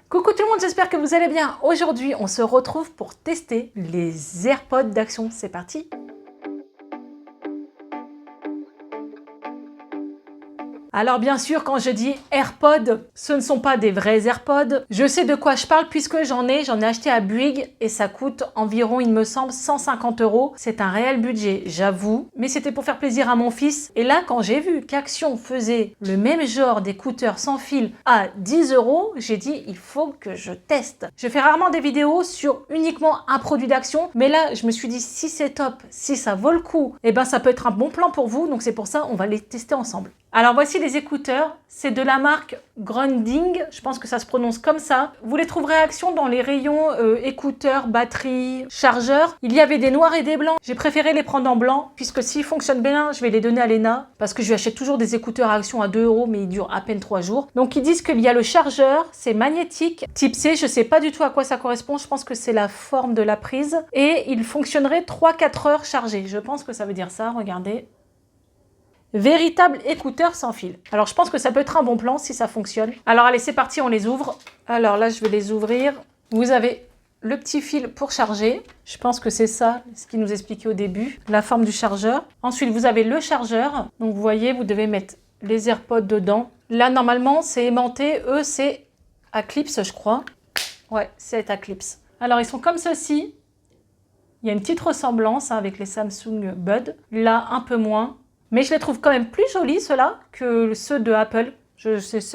Coucou tout le monde, j'espère que vous allez bien. Aujourd'hui, on se retrouve pour tester les AirPods d'Action. C'est parti! Alors bien sûr, quand je dis AirPods, ce ne sont pas des vrais AirPods. Je sais de quoi je parle puisque j'en ai acheté à Bouygues et ça coûte environ, il me semble, 150 €. C'est un réel budget, j'avoue, mais c'était pour faire plaisir à mon fils. Et là, quand j'ai vu qu'Action faisait le même genre d'écouteurs sans fil à 10 €, j'ai dit, il faut que je teste. Je fais rarement des vidéos sur uniquement un produit d'Action, mais là, je me suis dit, si c'est top, si ça vaut le coup, eh ben ça peut être un bon plan pour vous. Donc c'est pour ça, on va les tester ensemble. Alors voici les écouteurs, c'est de la marque Grundig, je pense que ça se prononce comme ça. Vous les trouverez à Action dans les rayons écouteurs, batteries, chargeurs. Il y avait des noirs et des blancs, j'ai préféré les prendre en blanc, puisque s'ils fonctionnent bien, je vais les donner à Léna, parce que je lui achète toujours des écouteurs à Action à 2 €, mais ils durent à peine 3 jours. Donc ils disent qu'il y a le chargeur, c'est magnétique, type C, je sais pas du tout à quoi ça correspond, je pense que c'est la forme de la prise, et il fonctionnerait 3-4 heures chargé, je pense que ça veut dire ça, regardez. Véritable écouteur sans fil. Alors je pense que ça peut être un bon plan si ça fonctionne. Alors allez, c'est parti, on les ouvre. Alors là, je vais les ouvrir. Vous avez le petit fil pour charger. Je pense que c'est ça, ce qu'il nous expliquait au début, la forme du chargeur. Ensuite, vous avez le chargeur. Donc vous voyez, vous devez mettre les AirPods dedans. Là, normalement, c'est aimanté. Eux, c'est à clips, je crois. Ouais, c'est à clips. Alors, ils sont comme ceci. Il y a une petite ressemblance avec les Samsung Buds. Là, un peu moins. Mais je les trouve quand même plus jolis, ceux-là, que ceux de Apple.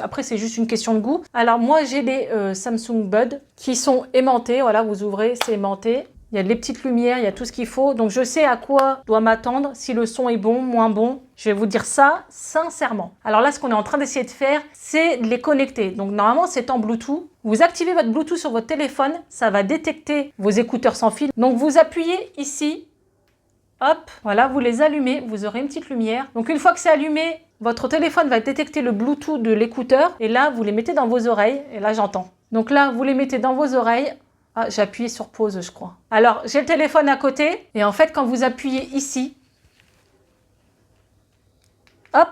Après, c'est juste une question de goût. Alors, moi, j'ai les Samsung Buds qui sont aimantés. Voilà, vous ouvrez, c'est aimanté. Il y a des petites lumières, il y a tout ce qu'il faut. Donc, je sais à quoi je dois m'attendre, si le son est bon, moins bon. Je vais vous dire ça sincèrement. Alors là, ce qu'on est en train d'essayer de faire, c'est de les connecter. Donc, normalement, c'est en Bluetooth. Vous activez votre Bluetooth sur votre téléphone. Ça va détecter vos écouteurs sans fil. Donc, vous appuyez ici. Hop, voilà, vous les allumez, vous aurez une petite lumière. Donc une fois que c'est allumé, votre téléphone va détecter le Bluetooth de l'écouteur. Et là, vous les mettez dans vos oreilles. Et là, j'entends. Donc là, vous les mettez dans vos oreilles. Ah, j'ai appuyé sur pause, je crois. Alors, j'ai le téléphone à côté. Et en fait, quand vous appuyez ici, hop,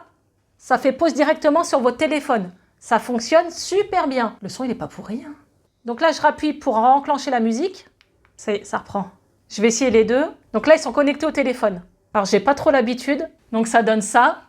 ça fait pause directement sur votre téléphone. Ça fonctionne super bien. Le son, il n'est pas pourri, hein. Donc là, je rappuie pour enclencher la musique. Ça reprend. Je vais essayer les deux. Donc là, ils sont connectés au téléphone. Alors, j'ai pas trop l'habitude. Donc, ça donne ça.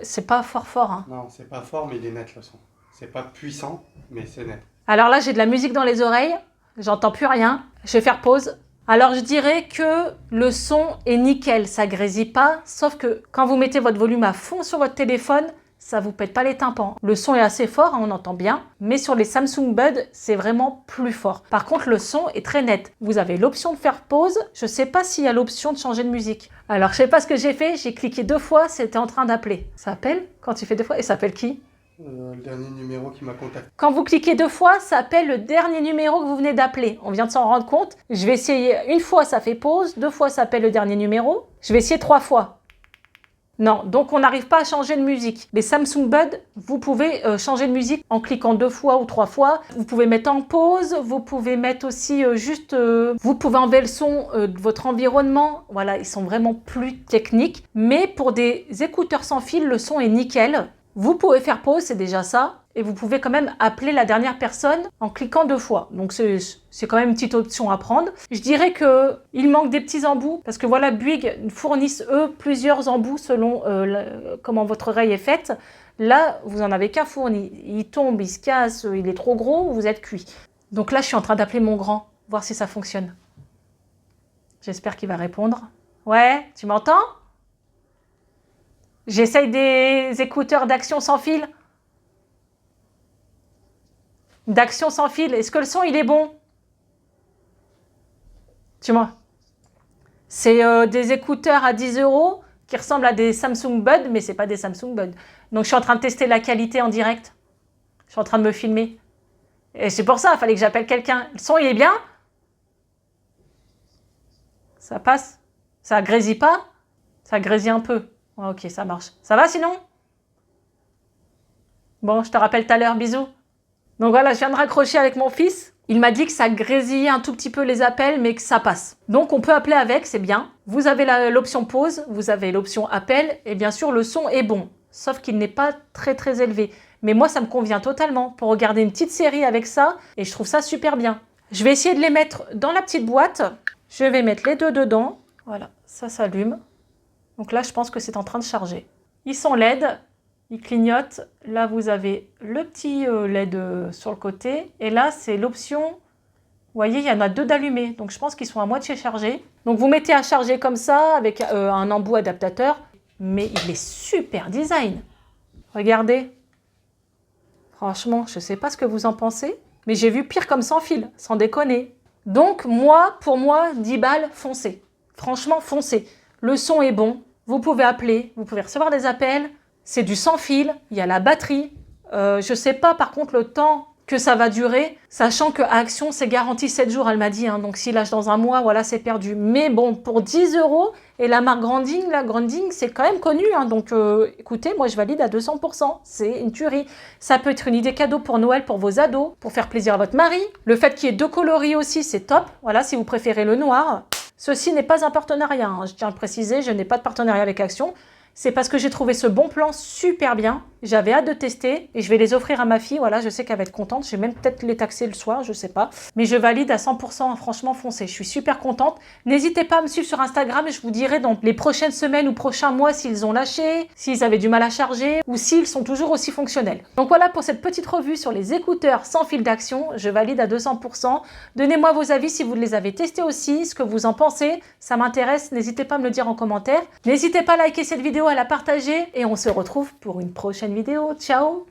C'est pas fort, hein. Non, c'est pas fort, mais il est net le son. C'est pas puissant, mais c'est net. Alors là, j'ai de la musique dans les oreilles. J'entends plus rien. Je vais faire pause. Alors, je dirais que le son est nickel. Ça grésille pas. Sauf que quand vous mettez votre volume à fond sur votre téléphone, ça vous pète pas les tympans. Le son est assez fort, hein, on entend bien, mais sur les Samsung Buds, c'est vraiment plus fort. Par contre, le son est très net. Vous avez l'option de faire pause. Je sais pas s'il y a l'option de changer de musique. Alors, je sais pas ce que j'ai fait. J'ai cliqué 2 fois, c'était en train d'appeler. Ça appelle quand tu fais 2 fois? Et ça appelle qui? Le dernier numéro qui m'a contacté. Quand vous cliquez 2 fois, ça appelle le dernier numéro que vous venez d'appeler. On vient de s'en rendre compte. Je vais essayer 1 fois, ça fait pause. 2 fois, ça appelle le dernier numéro. Je vais essayer 3 fois. Non, donc on n'arrive pas à changer de musique. Les Samsung Buds, vous pouvez changer de musique en cliquant 2 fois ou 3 fois. Vous pouvez mettre en pause, vous pouvez mettre aussi vous pouvez enlever le son de votre environnement. Voilà, ils sont vraiment plus techniques. Mais pour des écouteurs sans fil, le son est nickel. Vous pouvez faire pause, c'est déjà ça. Et vous pouvez quand même appeler la dernière personne en cliquant 2 fois. Donc c'est quand même une petite option à prendre. Je dirais qu'il manque des petits embouts parce que voilà, Bouygues fournissent eux plusieurs embouts selon comment votre oreille est faite. Là, vous n'en avez qu'un fourni. Il tombe, il se casse, il est trop gros, vous êtes cuit. Donc là, je suis en train d'appeler mon grand, voir si ça fonctionne. J'espère qu'il va répondre. Ouais, tu m'entends? J'essaye des écouteurs d'Action sans fil. D'Action sans fil. Est-ce que le son, il est bon? Tu vois, c'est des écouteurs à 10 € qui ressemblent à des Samsung Buds, mais c'est pas des Samsung Buds. Donc, je suis en train de tester la qualité en direct. Je suis en train de me filmer. Et c'est pour ça, il fallait que j'appelle quelqu'un. Le son, il est bien? Ça passe? Ça grésille pas? Ça grésille un peu. Ok, ça marche. Ça va sinon? Bon, je te rappelle tout à l'heure. Bisous. Donc voilà, je viens de raccrocher avec mon fils. Il m'a dit que ça grésillait un tout petit peu les appels, mais que ça passe. Donc on peut appeler avec, c'est bien. Vous avez l'option pause, vous avez l'option appel, et bien sûr le son est bon. Sauf qu'il n'est pas très élevé. mais moi, ça me convient totalement pour regarder une petite série avec ça et je trouve ça super bien. Je vais essayer de les mettre dans la petite boîte. Je vais mettre les deux dedans. Voilà, ça s'allume. Donc là, je pense que c'est en train de charger. Ils sont LED, ils clignotent. Là, vous avez le petit LED sur le côté. Et là, c'est l'option. Vous voyez, il y en a 2 d'allumés. Donc, je pense qu'ils sont à moitié chargés. Donc, vous mettez à charger comme ça avec un embout adaptateur. Mais il est super design. Regardez. Franchement, je ne sais pas ce que vous en pensez. Mais j'ai vu pire comme sans fil, sans déconner. Donc, pour moi, 10 balles, foncez. Franchement, foncez. Le son est bon. Vous pouvez appeler, vous pouvez recevoir des appels. C'est du sans fil, il y a la batterie. Je ne sais pas par contre le temps que ça va durer, sachant que Action, c'est garanti 7 jours, elle m'a dit. Hein, donc s'il lâche dans un mois, voilà, c'est perdu. Mais bon, pour 10 €, et la marque Granding, c'est quand même connu. Hein, donc écoutez, moi je valide à 200%. C'est une tuerie. Ça peut être une idée cadeau pour Noël, pour vos ados, pour faire plaisir à votre mari. Le fait qu'il y ait 2 coloris aussi, c'est top. Voilà, si vous préférez le noir. Ceci n'est pas un partenariat, hein. Je tiens à le préciser, je n'ai pas de partenariat avec Action. C'est parce que j'ai trouvé ce bon plan super bien. J'avais hâte de tester et je vais les offrir à ma fille. Voilà, je sais qu'elle va être contente. Je vais même peut-être les taxer le soir, je sais pas. Mais je valide à 100%, franchement, foncez. Je suis super contente. N'hésitez pas à me suivre sur Instagram et je vous dirai dans les prochaines semaines ou prochains mois s'ils ont lâché, s'ils avaient du mal à charger ou s'ils sont toujours aussi fonctionnels. Donc voilà pour cette petite revue sur les écouteurs sans fil d'Action. Je valide à 200%. Donnez-moi vos avis si vous les avez testés aussi, ce que vous en pensez. Ça m'intéresse. N'hésitez pas à me le dire en commentaire. N'hésitez pas à liker cette vidéo, à la partager et on se retrouve pour une prochaine vidéo. Ciao!